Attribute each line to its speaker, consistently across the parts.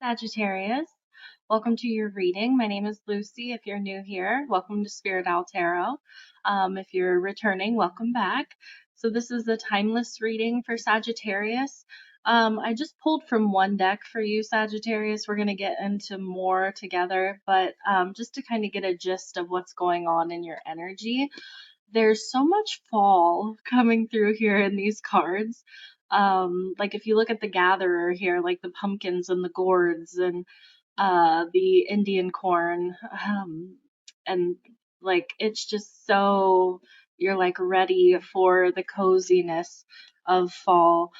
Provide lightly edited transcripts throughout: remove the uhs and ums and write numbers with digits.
Speaker 1: Sagittarius. Welcome to your reading. My name is Lucy. If you're new here, welcome to Spirit Owl Tarot. If you're returning, welcome back. So this is a timeless reading for Sagittarius. I just pulled from one deck for you, Sagittarius. We're going to get into more together, but just to kind of get a gist of what's going on in your energy. There's so much fall coming through here in these cards. Like if you look at the gatherer here, like the pumpkins and the gourds and the Indian corn, and like it's just so you're like ready for the coziness of fall.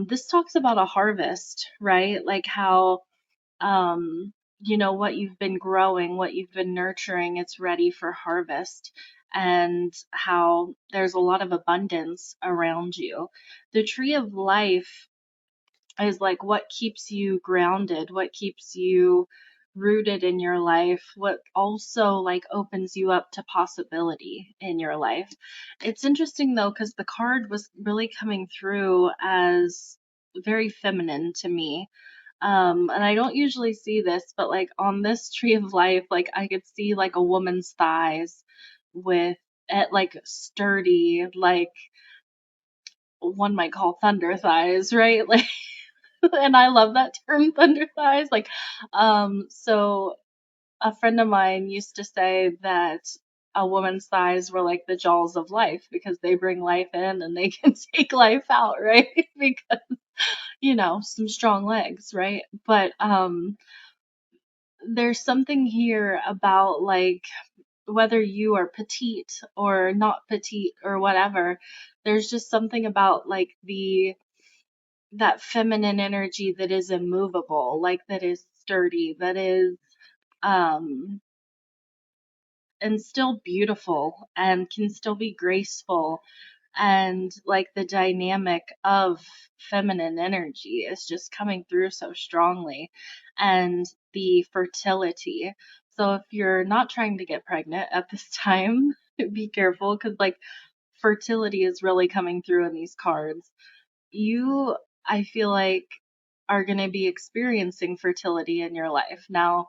Speaker 1: This talks about a harvest, right? Like how what you've been growing, what you've been nurturing, it's ready for harvest, and how there's a lot of abundance around you. The tree of life is like what keeps you grounded, what keeps you rooted in your life, what also like opens you up to possibility in your life. It's interesting though, because the card was really coming through as very feminine to me. And I don't usually see this, but like on this tree of life, like I could see like a woman's thighs with it like sturdy, like one might call thunder thighs, right? Like, and I love that term, thunder thighs. Like, so a friend of mine used to say that a woman's thighs were like the jaws of life because they bring life in and they can take life out, right? Because, some strong legs, right? But there's something here about like whether you are petite or not petite or whatever, there's just something about like the that feminine energy that is immovable, like that is sturdy, that is um and still beautiful and can still be graceful, and like the dynamic of feminine energy is just coming through so strongly, and the fertility. So if you're not trying to get pregnant at this time, be careful because like fertility is really coming through in these cards. You, I feel like, are going to be experiencing fertility in your life. Now,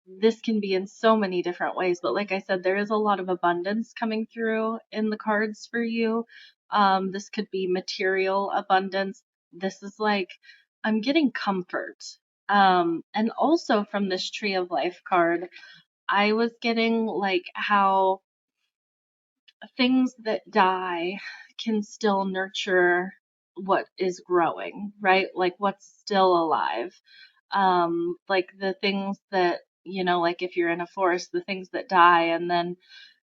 Speaker 1: this can be in so many different ways, but like I said, there is a lot of abundance coming through in the cards for you. This could be material abundance. This is like, I'm getting comfort. And also from this Tree of Life card, I was getting like how things that die can still nurture what is growing, right? Like what's still alive. Like the things that, like if you're in a forest, the things that die and then,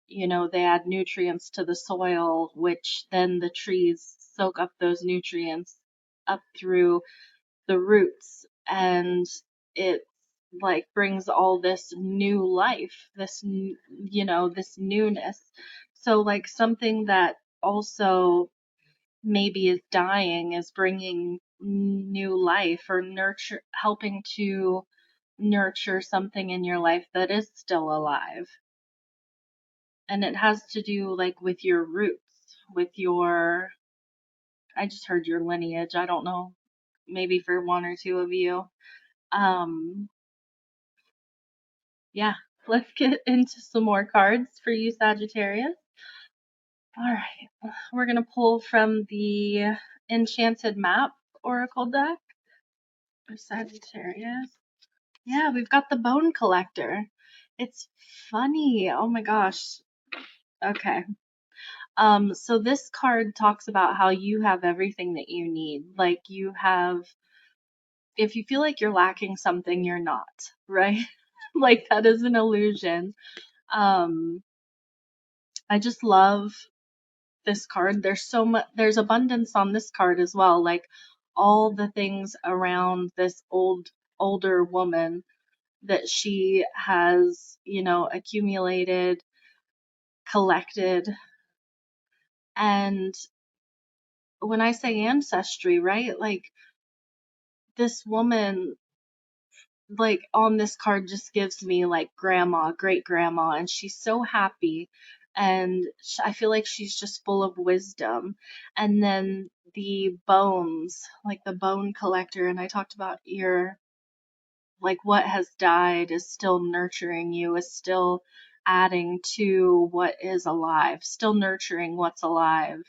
Speaker 1: they add nutrients to the soil, which then the trees soak up those nutrients up through the roots, and it like brings all this new life, this newness. So like something that also maybe is dying is bringing new life or nurture, helping to nurture something in your life that is still alive. And it has to do like with your roots, with your, I just heard your lineage. I don't know, maybe for one or two of you. Um, yeah, let's get into some more cards for you, Sagittarius. All right, we're going to pull from the Enchanted Map Oracle deck for Sagittarius. Yeah, we've got the Bone Collector. It's funny. Oh my gosh. Okay. So this card talks about how you have everything that you need. Like you have, if you feel like you're lacking something, you're not, right? Like that is an illusion. Um, I just love this card. There's so much, there's abundance on this card as well. Like all the things around this older woman that she has, accumulated, collected. And when I say ancestry, right? Like this woman, like on this card just gives me like grandma, great grandma, and she's so happy, and I feel like she's just full of wisdom. And then the bones, like the bone collector, and I talked about like what has died is still nurturing you, is still adding to what is alive, still nurturing what's alive.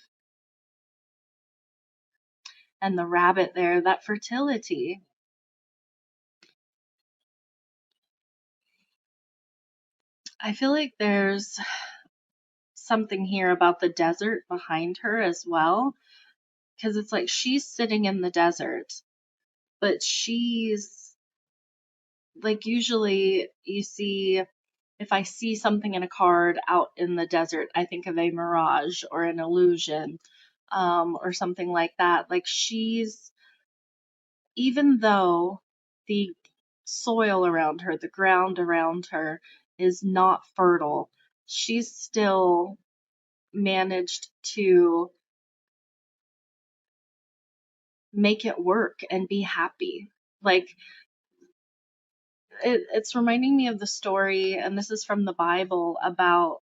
Speaker 1: And the rabbit there, that fertility. I feel like there's something here about the desert behind her as well, because it's like she's sitting in the desert, but she's like, usually you see, if I see something in a card out in the desert, I think of a mirage or an illusion, or something like that. Like, she's, even though the soil around her, the ground around her is not fertile, she's still managed to make it work and be happy. Like, it's reminding me of the story, and this is from the Bible, about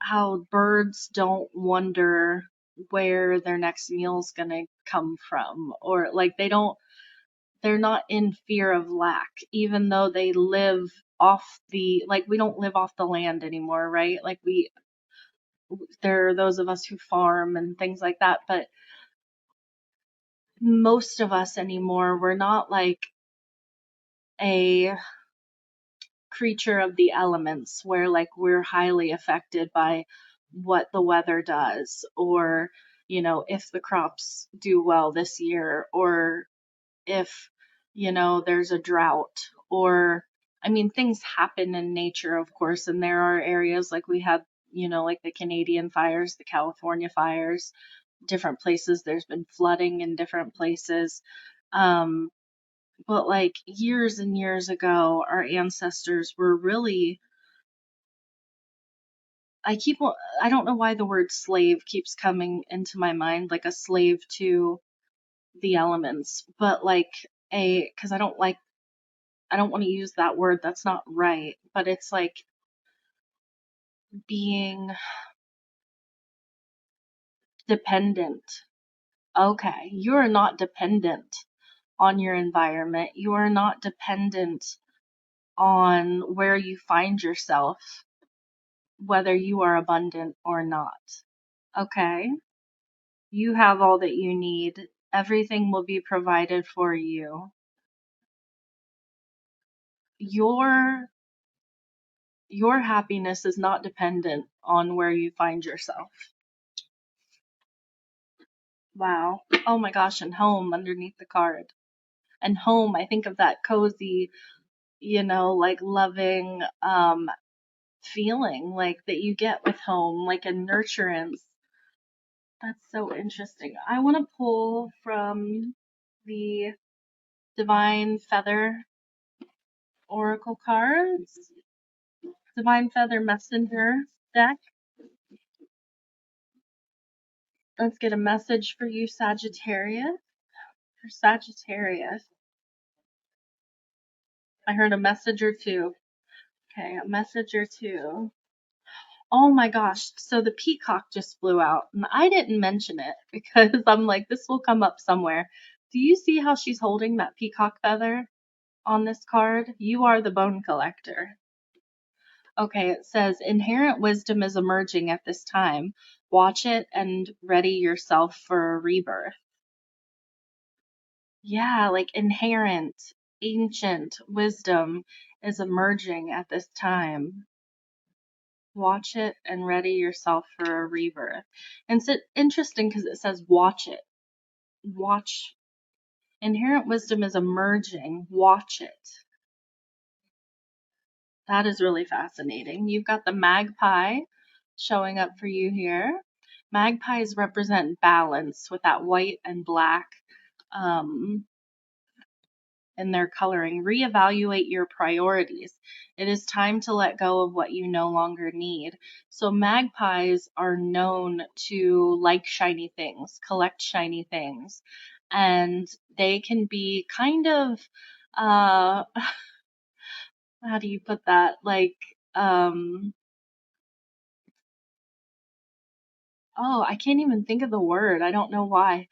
Speaker 1: how birds don't wonder where their next meal's gonna come from, or like they're not in fear of lack, even though they live off the, like, we don't live off the land anymore, right? Like, there are those of us who farm and things like that, but most of us anymore, we're not like a creature of the elements where like we're highly affected by what the weather does, or if the crops do well this year, or if there's a drought, or I mean, things happen in nature, of course, and there are areas like we had, like the Canadian fires, the California fires, different places there's been flooding in different places. um but like years and years ago, our ancestors were really, I keep, I don't know why the word slave keeps coming into my mind, like a slave to the elements, but like because I don't want to use that word, that's not right, but it's like being dependent. Okay, you are not dependent on your environment. You are not dependent on where you find yourself, whether you are abundant or not. Okay? You have all that you need. Everything will be provided for you. Your your happiness is not dependent on where you find yourself. Wow. Oh my gosh, and home underneath the card. And home, I think of that cozy, like loving feeling like that you get with home, like a nurturance. That's so interesting. I want to pull from the Divine Feather Oracle cards, Divine Feather Messenger deck. Let's get a message for you, Sagittarius. For Sagittarius, I heard a message or two. Okay, a message or two. Oh my gosh, so the peacock just flew out, and I didn't mention it because I'm like, this will come up somewhere. Do you see how she's holding that peacock feather on this card? You are the bone collector. Okay, it says inherent wisdom is emerging at this time. Watch it and ready yourself for a rebirth. Yeah, like inherent, ancient wisdom is emerging at this time. Watch it and ready yourself for a rebirth. And it's interesting because it says watch it. Watch. Inherent wisdom is emerging. Watch it. That is really fascinating. You've got the magpie showing up for you here. Magpies represent balance with that white and black in their coloring. Reevaluate your priorities. It is time to let go of what you no longer need. So magpies are known to like shiny things, collect shiny things, and they can be kind of how do you put that? Like oh, I can't even think of the word. I don't know why.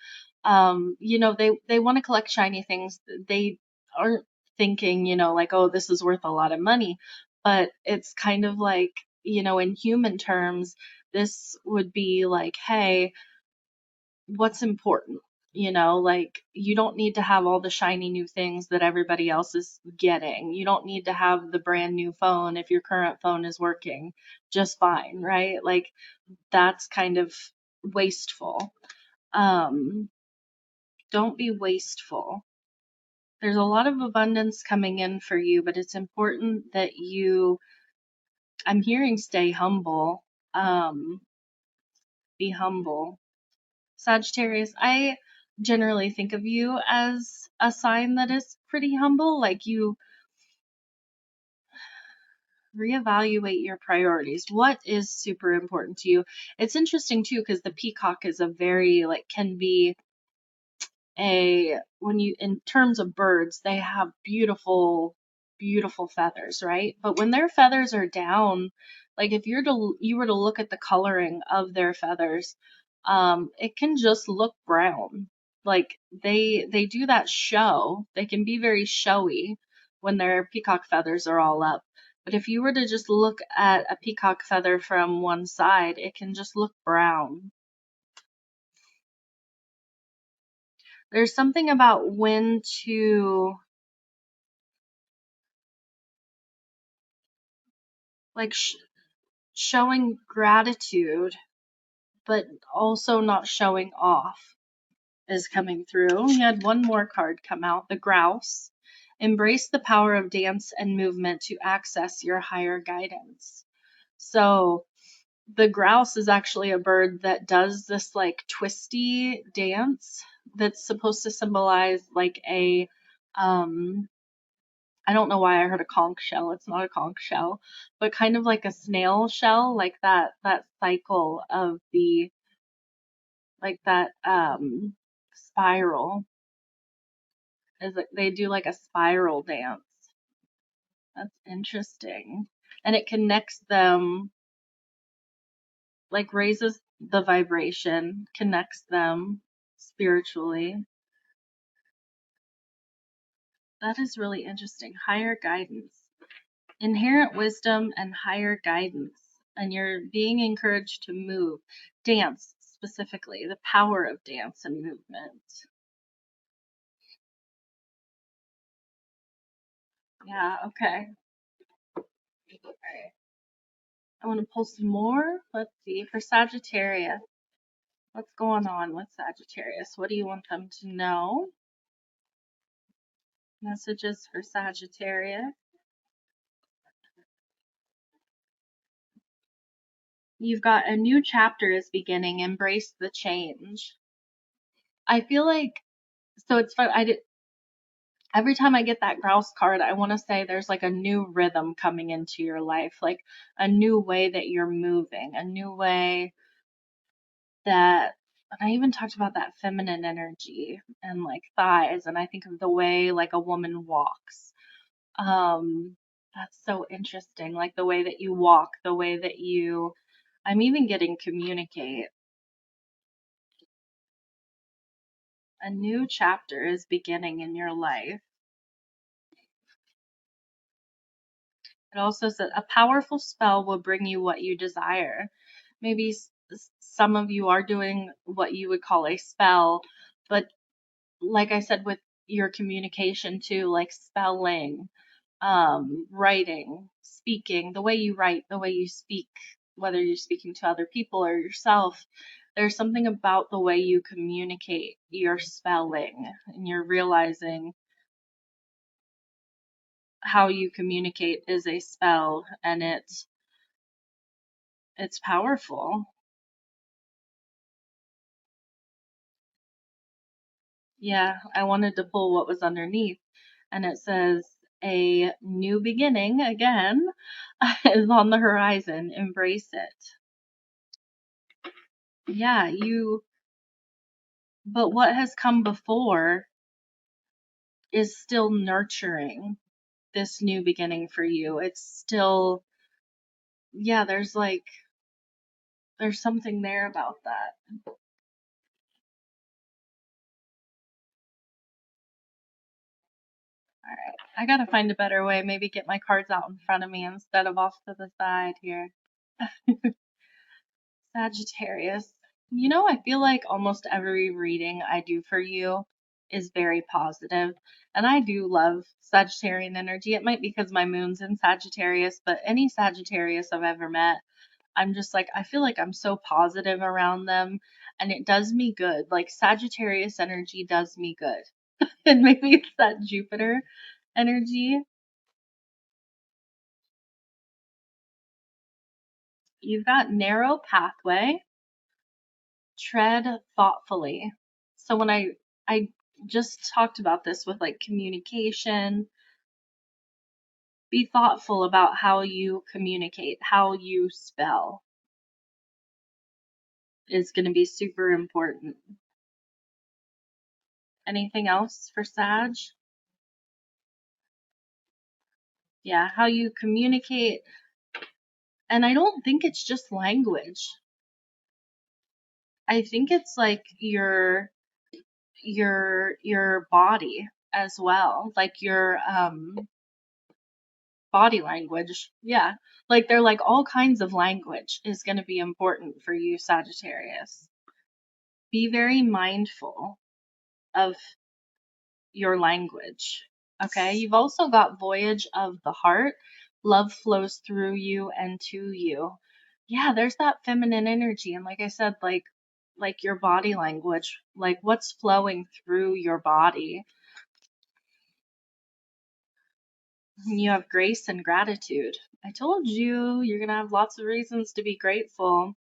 Speaker 1: They want to collect shiny things. They aren't thinking, like, oh, this is worth a lot of money. But it's kind of like, in human terms, this would be like, hey, what's important? Like, you don't need to have all the shiny new things that everybody else is getting. You don't need to have the brand new phone if your current phone is working just fine, right? Like, that's kind of wasteful. Um, don't be wasteful. There's a lot of abundance coming in for you, but it's important that I'm hearing stay humble. Be humble. Sagittarius, I generally think of you as a sign that is pretty humble. Like, you reevaluate your priorities. What is super important to you? It's interesting too, because the peacock is a very, like, can be when you, in terms of birds, they have beautiful, beautiful feathers, right? But when their feathers are down, like, if you were to look at the coloring of their feathers, it can just look brown. Like, they do that show. They can be very showy when their peacock feathers are all up. But if you were to just look at a peacock feather from one side, it can just look brown. There's something about when to, like, showing gratitude, but also not showing off is coming through. We had one more card come out, the grouse. Embrace the power of dance and movement to access your higher guidance. So the grouse is actually a bird that does this, like, twisty dance that's supposed to symbolize, like, I don't know why I heard a conch shell. It's not a conch shell, but kind of like a snail shell, like that cycle of the, like, that spiral, is that they do like a spiral dance. That's interesting. And it connects them, like, raises the vibration, connects them spiritually. That is really interesting. Higher guidance. Inherent wisdom and higher guidance, and you're being encouraged to move. Dance, specifically, the power of dance and movement. Yeah, okay. All right. I want to pull some more. Let's see. For Sagittarius, what's going on with Sagittarius? What do you want them to know? Messages for Sagittarius. You've got a new chapter is beginning. Embrace the change. I feel like, so it's fun. Every time I get that grouse card, I want to say there's, like, a new rhythm coming into your life, like a new way that you're moving, a new way that, and I even talked about that feminine energy and, like, thighs, and I think of the way, like, a woman walks. That's so interesting. Like, the way that you walk, the way that I'm even getting communicate. A new chapter is beginning in your life. It also says a powerful spell will bring you what you desire. Maybe some of you are doing what you would call a spell, but like I said, with your communication too, like spelling, writing, speaking, the way you write, the way you speak, whether you're speaking to other people or yourself, there's something about the way you communicate your spelling, and you're realizing how you communicate is a spell, and it's powerful. Yeah, I wanted to pull what was underneath, and it says a new beginning again is on the horizon. Embrace it. Yeah, but what has come before is still nurturing this new beginning for you. It's still, yeah, there's something there about that. All right. I gotta find a better way. Maybe get my cards out in front of me instead of off to the side here. Sagittarius. You know, I feel like almost every reading I do for you is very positive, and I do love Sagittarian energy. It might be because my moon's in Sagittarius, but any Sagittarius I've ever met, I'm just like, I feel like I'm so positive around them, and it does me good. Like, Sagittarius energy does me good. And maybe it's that Jupiter energy. You've got narrow pathway, tread thoughtfully. So when I just talked about this with like communication, be thoughtful about how you communicate, how you spell is going to be super important. Anything else for Sag? Yeah, how you communicate. And I don't think it's just language. I think it's like your body as well, like your body language. Yeah. Like they're like all kinds of language is going to be important for you, Sagittarius. Be very mindful of your language. Okay. You've also got voyage of the heart. Love flows through you and to you. Yeah, there's that feminine energy. And like I said, like your body language, like what's flowing through your body. You have grace and gratitude. I told you you're going to have lots of reasons to be grateful.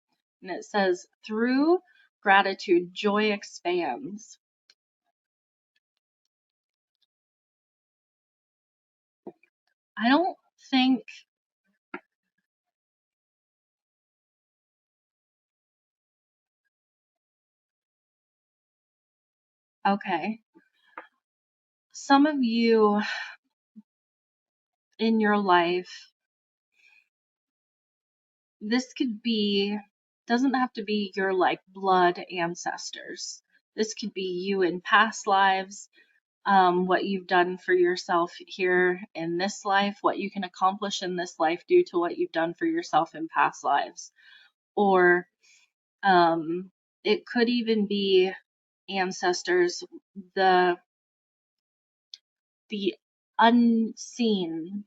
Speaker 1: And it says, through gratitude, joy expands. I don't think, okay, some of you in your life, this could be, doesn't have to be your like blood ancestors. This could be you in past lives, what you've done for yourself here in this life, what you can accomplish in this life due to what you've done for yourself in past lives. Or it could even be ancestors, the the unseen,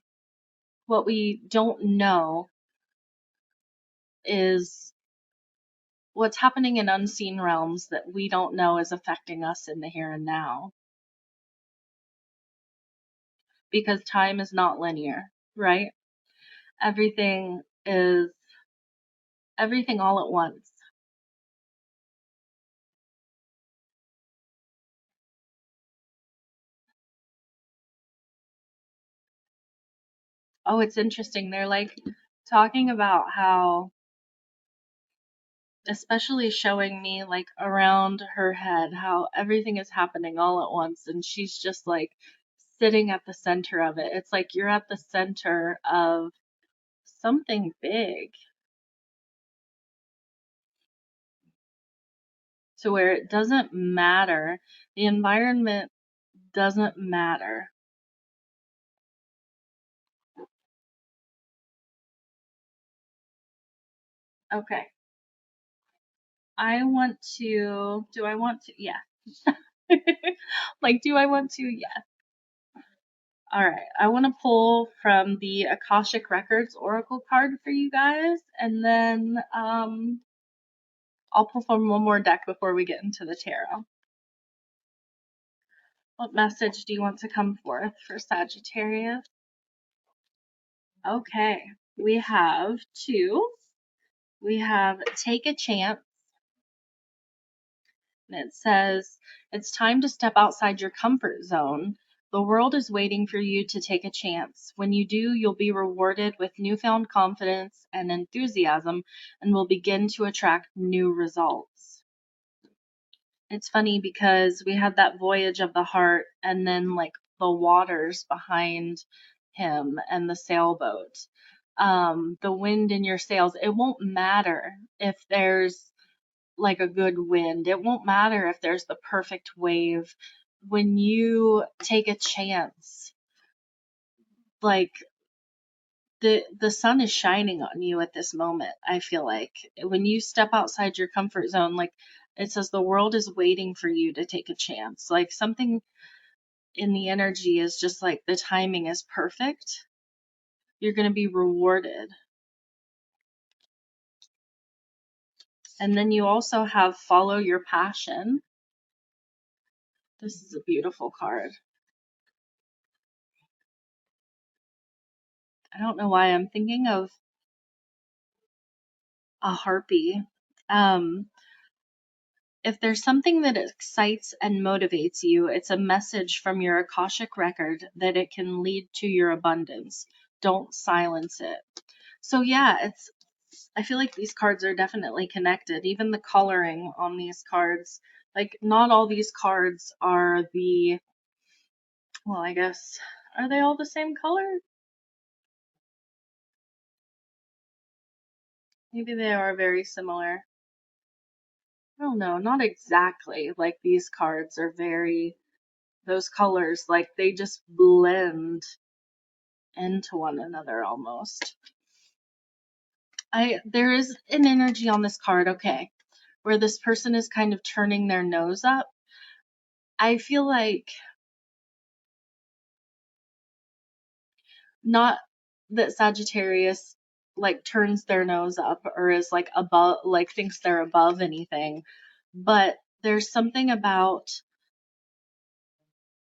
Speaker 1: what we don't know is what's happening in unseen realms that we don't know is affecting us in the here and now, because time is not linear, right? Everything is everything all at once. Oh, it's interesting. They're like talking about how, especially showing me like around her head, how everything is happening all at once and she's just like sitting at the center of it. It's like you're at the center of something big, to where it doesn't matter. The environment doesn't matter. Okay. Do I want to? Yeah. Like, do I want to? Yeah. All right. I want to pull from the Akashic Records Oracle card for you guys, and then I'll pull from one more deck before we get into the tarot. What message do you want to come forth for Sagittarius? Okay. We have two. We have Take a Chance. And it says, it's time to step outside your comfort zone. The world is waiting for you to take a chance. When you do, you'll be rewarded with newfound confidence and enthusiasm and will begin to attract new results. It's funny because we had that voyage of the heart and then like the waters behind him and the sailboat. The wind in your sails. It won't matter if there's like a good wind. It won't matter if there's the perfect wave. When you take a chance, like the sun is shining on you at this moment. I feel like when you step outside your comfort zone, like it says the world is waiting for you to take a chance. Like something in the energy is just like the timing is perfect. You're going to be rewarded. And then you also have follow your passion. This is a beautiful card. I don't know why I'm thinking of a harpy. Um, if there's something that excites and motivates you, it's a message from your Akashic record that it can lead to your abundance. Don't silence it. So yeah, I feel like these cards are definitely connected. Even the coloring on these cards, like not all these cards are well, I guess, are they all the same color? Maybe they are very similar. I don't know, not exactly. Like these cards are very, those colors, like they just blend into one another almost. There is an energy on this card, okay, where this person is kind of turning their nose up. I feel like not that Sagittarius like turns their nose up or is like above, like thinks they're above anything, but there's something about,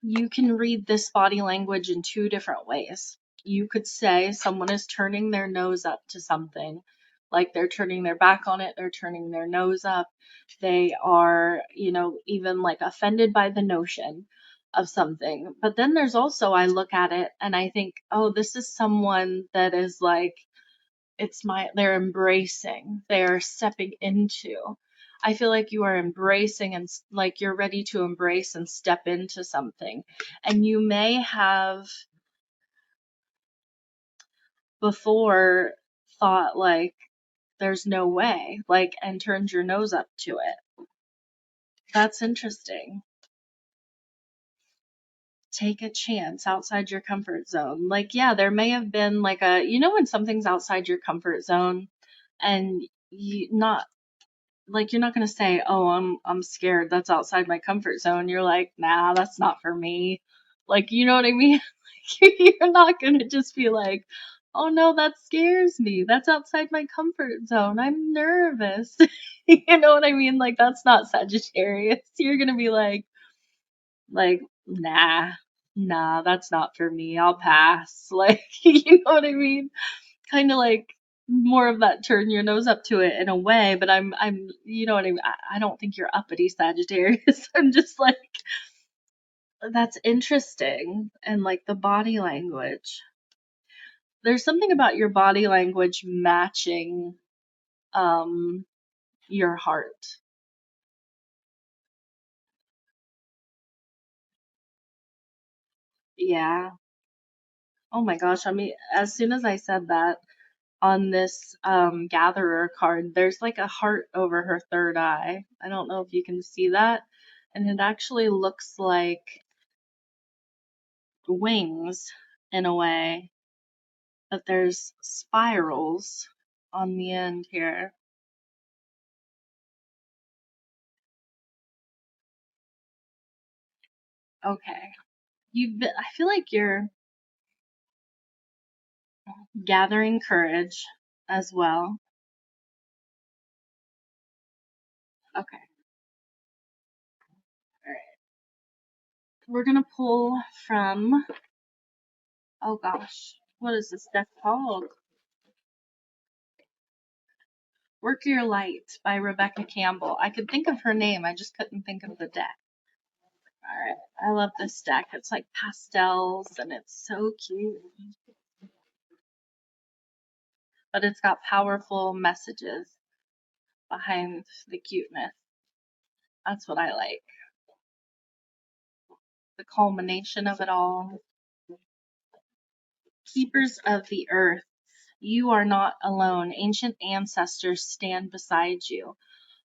Speaker 1: you can read this body language in two different ways. You could say someone is turning their nose up to something, like they're turning their back on it, they're turning their nose up, they are, even like offended by the notion of something. But then there's also, I look at it and I think, oh, this is someone that is like, they're embracing, they're stepping into. I feel like you are embracing and like you're ready to embrace and step into something. And you may have before thought like there's no way, like, and turned your nose up to it. That's interesting. Take a chance outside your comfort zone. Like, yeah, there may have been like when something's outside your comfort zone and you're not going to say, "Oh, I'm scared. That's outside my comfort zone." You're like, "Nah, that's not for me." Like, you know what I mean? You're not going to just be like, "Oh no, that scares me. That's outside my comfort zone. I'm nervous." You know what I mean? Like that's not Sagittarius. You're going to be like, "Nah. Nah, that's not for me. I'll pass." Like, you know what I mean? Kind of like more of that turn your nose up to it in a way, but I'm you know what I mean? I don't think you're uppity Sagittarius. I'm just like, that's interesting. And like the body language. There's something about your body language matching um your heart. Yeah. Oh my gosh. I mean, as soon as I said that on this gatherer card, there's like a heart over her third eye. I don't know if you can see that. And it actually looks like wings in a way, but there's spirals on the end here. Okay. I feel like you're gathering courage as well. Okay. All right. We're going to pull from, oh gosh, what is this deck called? Work Your Light by Rebecca Campbell. I could think of her name, I just couldn't think of the deck. All right. I love this deck. It's like pastels and it's so cute. But it's got powerful messages behind the cuteness. That's what I like. The culmination of it all. Keepers of the earth, you are not alone. Ancient ancestors stand beside you.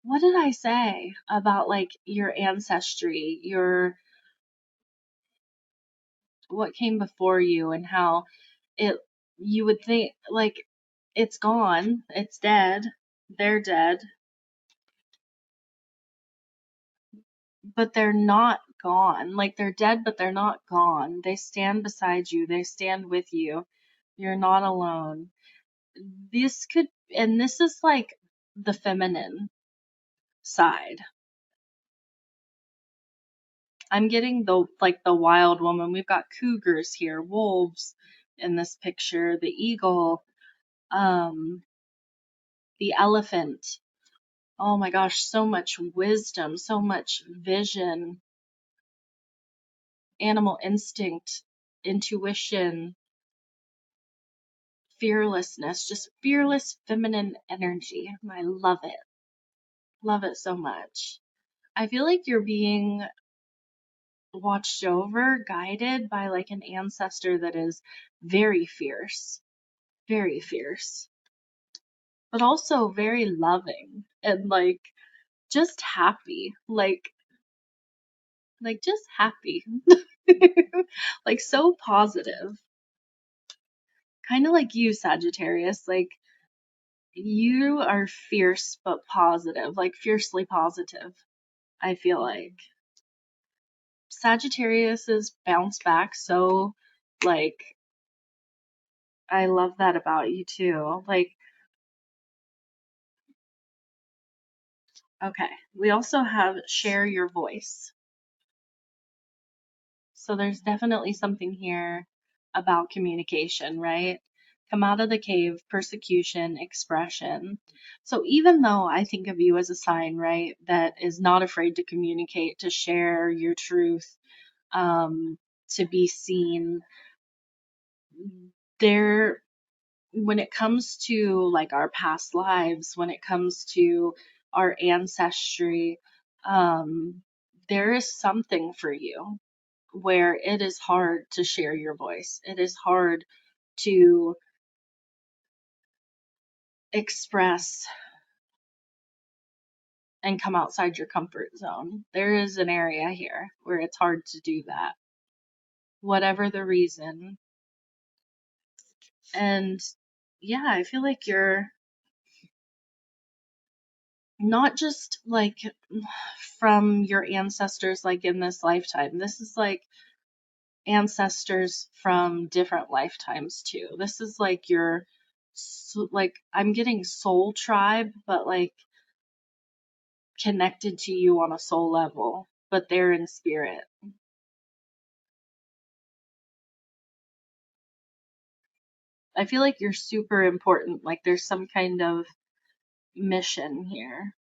Speaker 1: What did I say about like your ancestry, your what came before you and how it you would think like it's gone, it's dead, they're dead, but they're not gone. Like they're dead, but they're not gone. They stand beside you, they stand with you. You're not alone. This could, and this is like the feminine side. I'm getting the wild woman. We've got cougars here, wolves in this picture, the eagle, um, the elephant. Oh my gosh, so much wisdom, so much vision, animal instinct, intuition, fearlessness, just fearless feminine energy. I love it. Love it so much. I feel like you're being watched over, guided by like an ancestor that is very fierce, but also very loving and like just happy, like just happy, like so positive, kind of like you, Sagittarius. Like you are fierce but positive, like fiercely positive. I feel like Sagittarius's bounce back so like I love that about you too. Like, okay, we also have share your voice. So there's definitely something here about communication, right? Come out of the cave, persecution, expression. So even though I think of you as a sign, right, that is not afraid to communicate, to share your truth, to be seen, there when it comes to like our past lives, when it comes to our ancestry, um, there is something for you where it is hard to share your voice. It is hard to express and come outside your comfort zone. There is an area here where it's hard to do that, whatever the reason. And yeah, I feel like you're not just like from your ancestors, like in this lifetime. This is like ancestors from different lifetimes too. This is like your, like, I'm getting soul tribe, but like connected to you on a soul level, but they're in spirit. I feel like you're super important. Like there's some kind of mission here.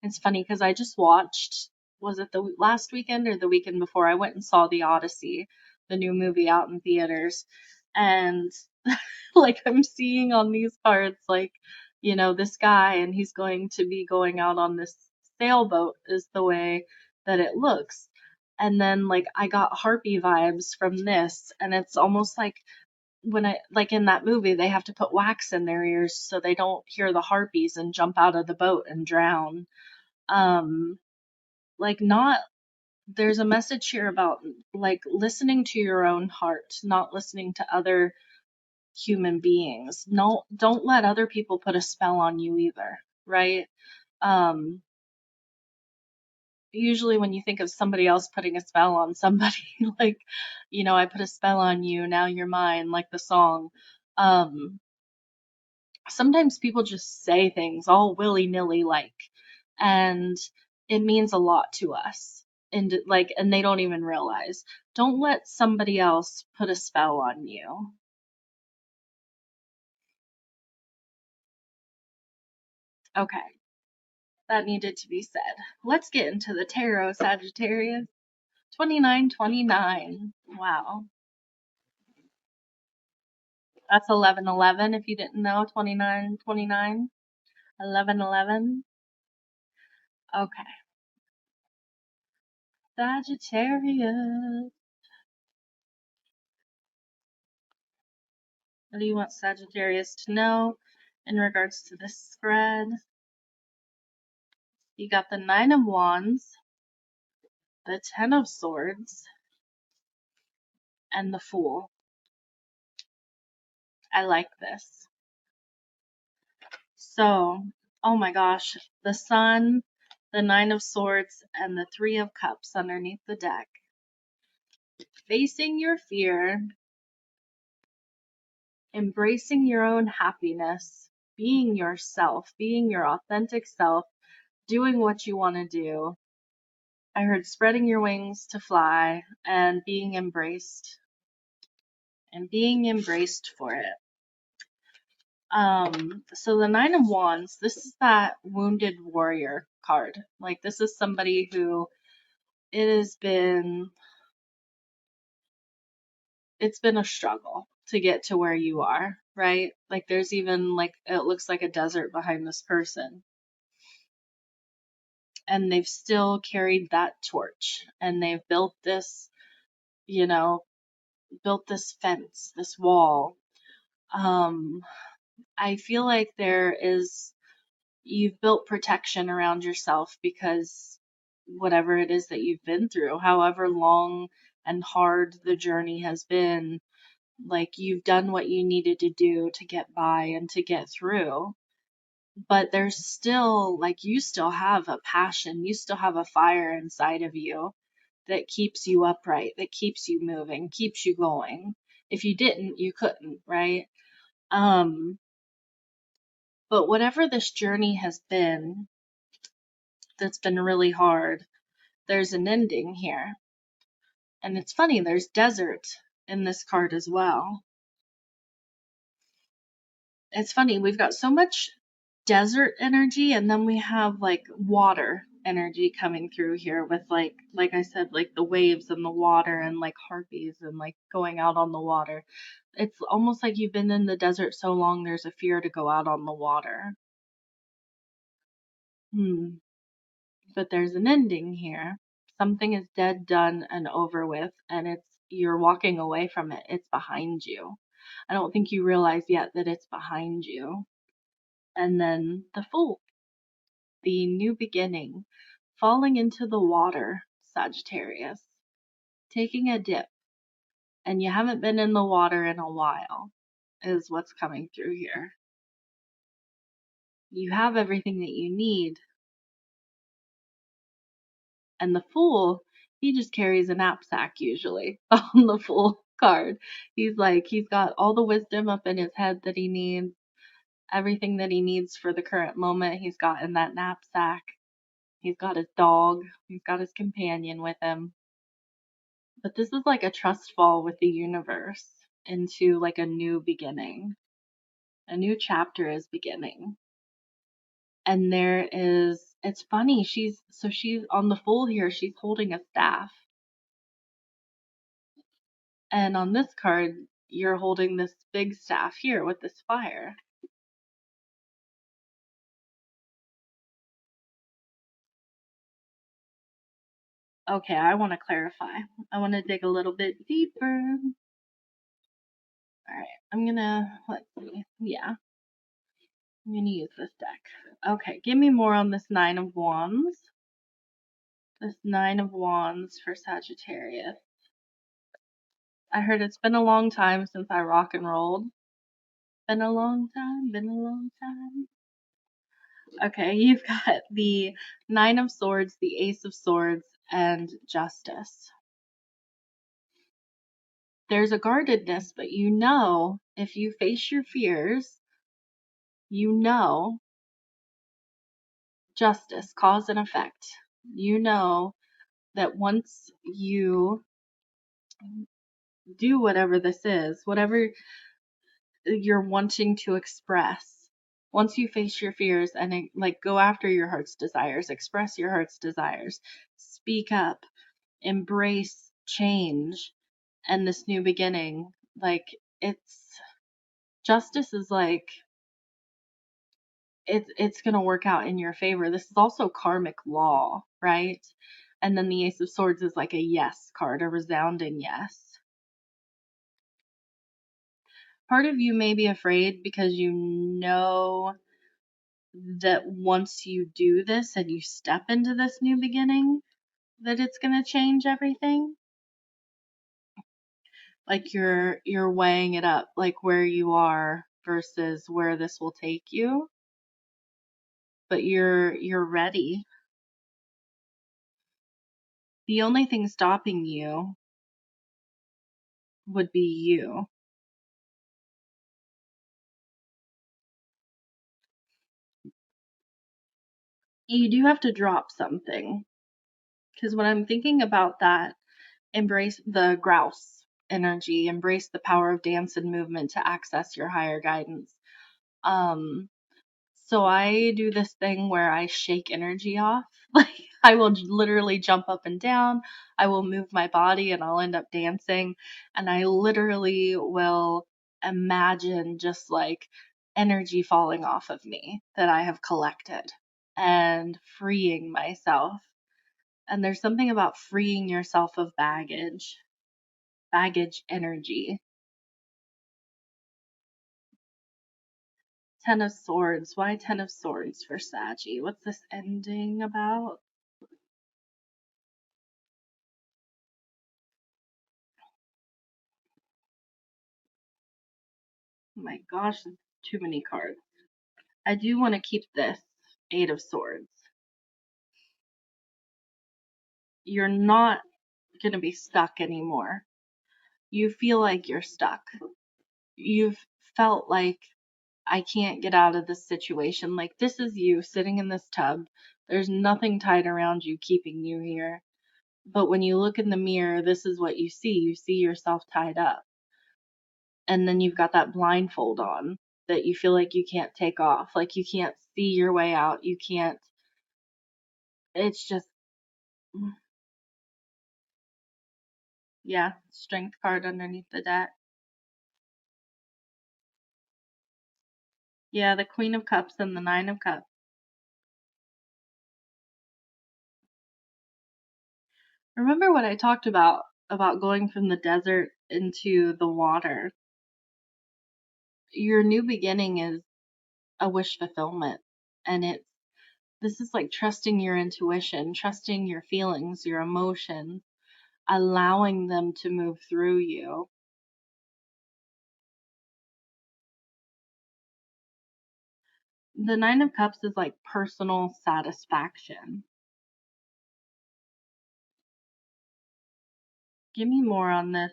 Speaker 1: It's funny because I just watched, was it the last weekend or the weekend before? I went and saw The Odyssey, the new movie out in theaters. And like I'm seeing on these cards, like, this guy and he's going to be going out on this sailboat, is the way that it looks. And then like I got harpy vibes from this, and it's almost like when I like in that movie they have to put wax in their ears so they don't hear the harpies and jump out of the boat and drown. Um like not There's a message here about like listening to your own heart, not listening to other human beings. No, don't let other people put a spell on you either, right? Um, Usually when you think of somebody else putting a spell on somebody, like, I put a spell on you, now you're mine, like the song. Um, Sometimes people just say things all willy-nilly, like, and it means a lot to us. And they don't even realize. Don't let somebody else put a spell on you. Okay. That needed to be said. Let's get into the tarot, Sagittarius. 2929. Wow. That's 1111 if you didn't know. 2929. 1111. Okay. Sagittarius. What do you want Sagittarius to know in regards to this spread? You got the Nine of Wands, the Ten of Swords, and the Fool. I like this. So, oh my gosh, the Sun, the Nine of Swords, and the Three of Cups underneath the deck. Facing your fear, embracing your own happiness, being yourself, being your authentic self, doing what you want to do. I heard spreading your wings to fly and being embraced for it. So the Nine of Wands, this is that wounded warrior card. Like, this is somebody who it's been a struggle to get to where you are, right? Like, there's even, like, it looks like a desert behind this person. And they've still carried that torch, and they've built this, built this fence, this wall. I feel like you've built protection around yourself because whatever it is that you've been through, however long and hard the journey has been, like, you've done what you needed to do to get by and to get through. But there's still, like, you still have a passion, you still have a fire inside of you that keeps you upright, that keeps you moving, keeps you going. If you didn't, you couldn't, right? But whatever this journey has been, that's been really hard, there's an ending here. And it's funny, there's desert in this card as well. It's funny, we've got so much desert energy, and then we have like water energy coming through here with like I said, like the waves and the water and like harpies and like going out on the water. It's almost like you've been in the desert so long there's a fear to go out on the water. But there's an ending here. Something is dead, done, and over with, and you're walking away from it. It's behind you. I don't think you realize yet that it's behind you. And then the Fool, the new beginning, falling into the water, Sagittarius, taking a dip, and you haven't been in the water in a while, is what's coming through here. You have everything that you need. And the Fool, he just carries a knapsack usually on the Fool card. He's got all the wisdom up in his head that he needs, everything that he needs for the current moment he's got in that knapsack. He's got his dog, he's got his companion with him. But this is like a trust fall with the universe into like a new beginning. A new chapter is beginning. And it's funny, she's on the Fool here, she's holding a staff. And on this card, you're holding this big staff here with this fire. Okay, I want to clarify. I want to dig a little bit deeper. Alright, let's see. Yeah, I'm gonna use this deck. Okay, give me more on this Nine of Wands. This Nine of Wands for Sagittarius. I heard it's been a long time since I rock and rolled. Been a long time. Okay, you've got the Nine of Swords, the Ace of Swords, and Justice. There's a guardedness, but if you face your fears, justice, cause and effect. You know that once you do whatever this is, whatever you're wanting to express, once you face your fears and like go after your heart's desires, express your heart's desires, speak up, embrace change and this new beginning, like justice is like it's going to work out in your favor. This is also karmic law, right? And then the Ace of Swords is like a yes card, a resounding yes. Part of you may be afraid because you know that once you do this and you step into this new beginning, that it's going to change everything. Like you're weighing it up, like where you are versus where this will take you, but you're ready. The only thing stopping you would be you. You do have to drop something, because when I'm thinking about that, embrace the grouse energy, embrace the power of dance and movement to access your higher guidance. Um, so I do this thing where I shake energy off. Like I will literally jump up and down. I will move my body and I'll end up dancing. And I literally will imagine just like energy falling off of me that I have collected and freeing myself. And there's something about freeing yourself of baggage energy. Ten of Swords. Why Ten of Swords for Saggy? What's this ending about? Oh my gosh, it's too many cards. I do want to keep this Eight of Swords. You're not going to be stuck anymore. You feel like you're stuck. You've felt like I can't get out of this situation. Like this is you sitting in this tub. There's nothing tied around you keeping you here. But when you look in the mirror, this is what you see. You see yourself tied up. And then you've got that blindfold on that you feel like you can't take off. Like you can't see your way out. You can't. It's just, yeah, strength card underneath the deck. Yeah, the Queen of Cups and the Nine of Cups. Remember what I talked about going from the desert into the water. Your new beginning is a wish fulfillment. And this is like trusting your intuition, trusting your feelings, your emotions, allowing them to move through you. The Nine of Cups is like personal satisfaction. Give me more on this.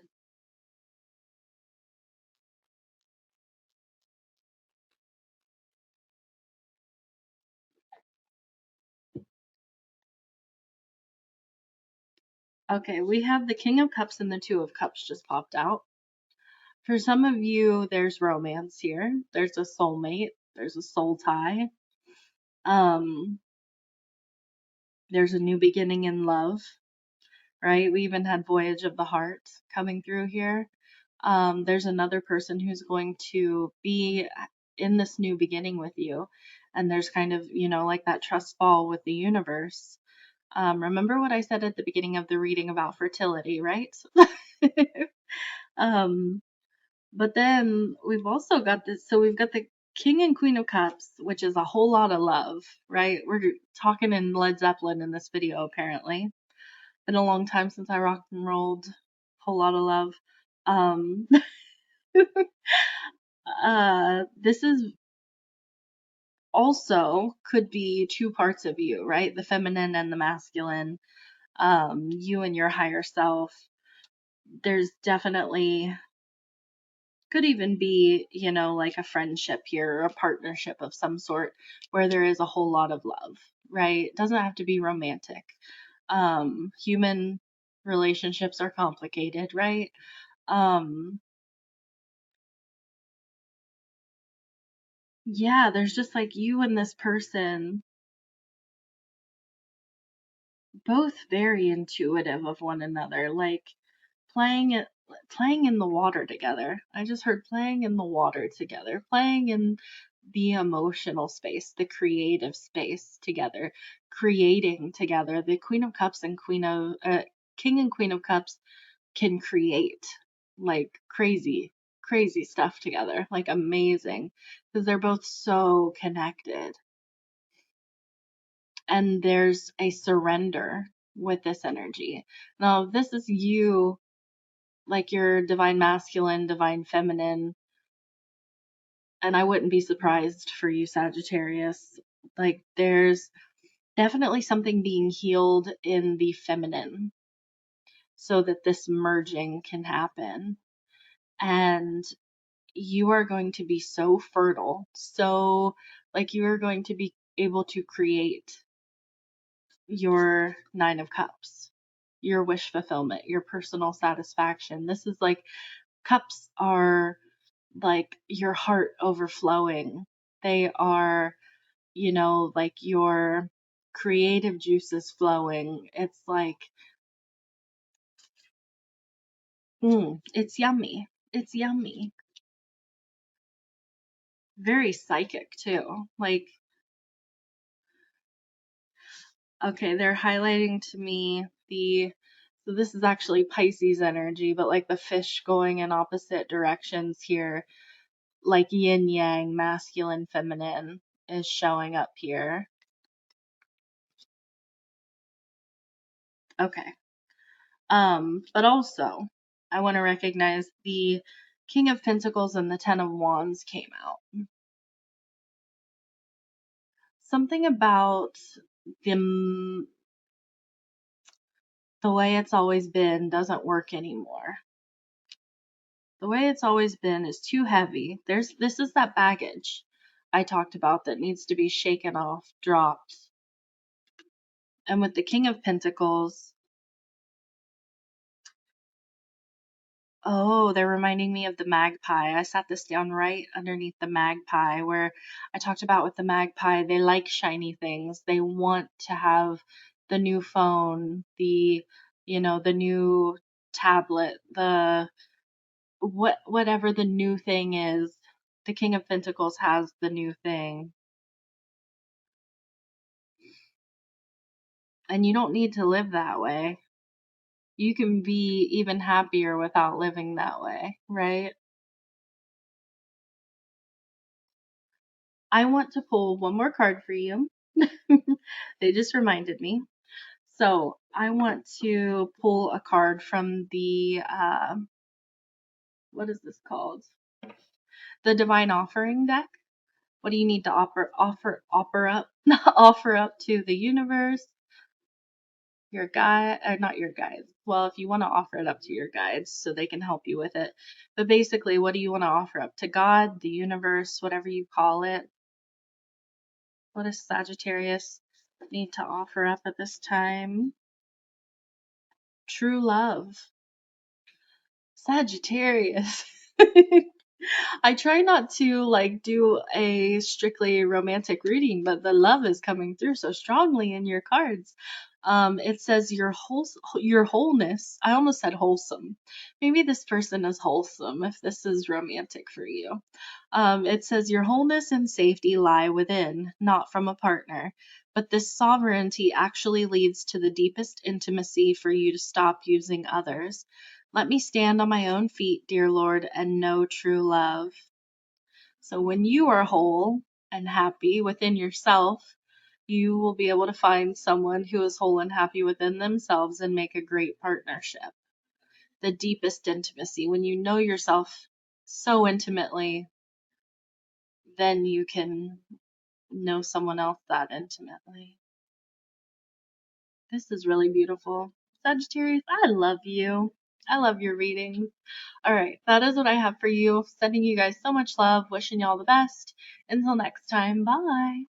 Speaker 1: Okay, we have the King of Cups and the Two of Cups just popped out. For some of you, there's romance here. There's a soulmate. There's a soul tie. Um, there's a new beginning in love, right? We even had Voyage of the Heart coming through here. There's another person who's going to be in this new beginning with you. And there's kind of, like that trust fall with the universe. Remember what I said at the beginning of the reading about fertility, right? um, but then we've also got this. So we've got the King and Queen of Cups, which is a whole lot of love, right? We're talking in Led Zeppelin in this video, apparently. Been a long time since I rocked and rolled. Whole lot of love. Um, this is also could be two parts of you, right? The feminine and the masculine. You and your higher self. There's definitely could even be, like a friendship here or a partnership of some sort where there is a whole lot of love, right? It doesn't have to be romantic. Human relationships are complicated, right? Um, yeah, there's just like you and this person, both very intuitive of one another, like playing it playing in the water together. I just heard playing in the water together, playing in the emotional space, the creative space together, creating together. The Queen of Cups and King and Queen of Cups can create like crazy stuff together, like amazing, because they're both so connected. And there's a surrender. with this energy. Now, this is you, like your divine masculine, divine feminine, and I wouldn't be surprised for you, Sagittarius. Like, there's definitely something being healed in the feminine so that this merging can happen. And you are going to be so fertile. So, like, you are going to be able to create your Nine of Cups, your wish fulfillment, your personal satisfaction. This is like, cups are like your heart overflowing. They are, like your creative juices flowing. It's like, it's yummy. It's yummy. Very psychic too. Like, okay, they're highlighting to me so this is actually Pisces energy, but like the fish going in opposite directions here, like yin yang, masculine, feminine is showing up here. Okay. But also I want to recognize the King of Pentacles and the Ten of Wands came out. Something about the the way it's always been doesn't work anymore. The way it's always been is too heavy. This is that baggage I talked about that needs to be shaken off, dropped. And with the King of Pentacles, oh, they're reminding me of the magpie. I sat this down right underneath the magpie where I talked about with the magpie, they like shiny things. They want to have the new phone, the new tablet, whatever the new thing is. The King of Pentacles has the new thing. And you don't need to live that way. You can be even happier without living that way, right? I want to pull one more card for you. They just reminded me. So I want to pull a card from the, what is this called? The Divine Offering deck. What do you need to offer up, offer up to the universe? Your guide, or not your guides. Well, if you want to offer it up to your guides so they can help you with it. But basically, what do you want to offer up to God, the universe, whatever you call it? What does Sagittarius need to offer up at this time? True love. Sagittarius. I try not to like do a strictly romantic reading, but the love is coming through so strongly in your cards. It says your wholeness. I almost said wholesome. Maybe this person is wholesome if this is romantic for you. It says your wholeness and safety lie within, not from a partner. But this sovereignty actually leads to the deepest intimacy for you to stop using others. Let me stand on my own feet, dear Lord, and know true love. So when you are whole and happy within yourself, you will be able to find someone who is whole and happy within themselves and make a great partnership. The deepest intimacy. When you know yourself so intimately, then you can know someone else that intimately. This is really beautiful. Sagittarius, I love you. I love your readings. All right, that is what I have for you. Sending you guys so much love, wishing you all the best. Until next time, bye.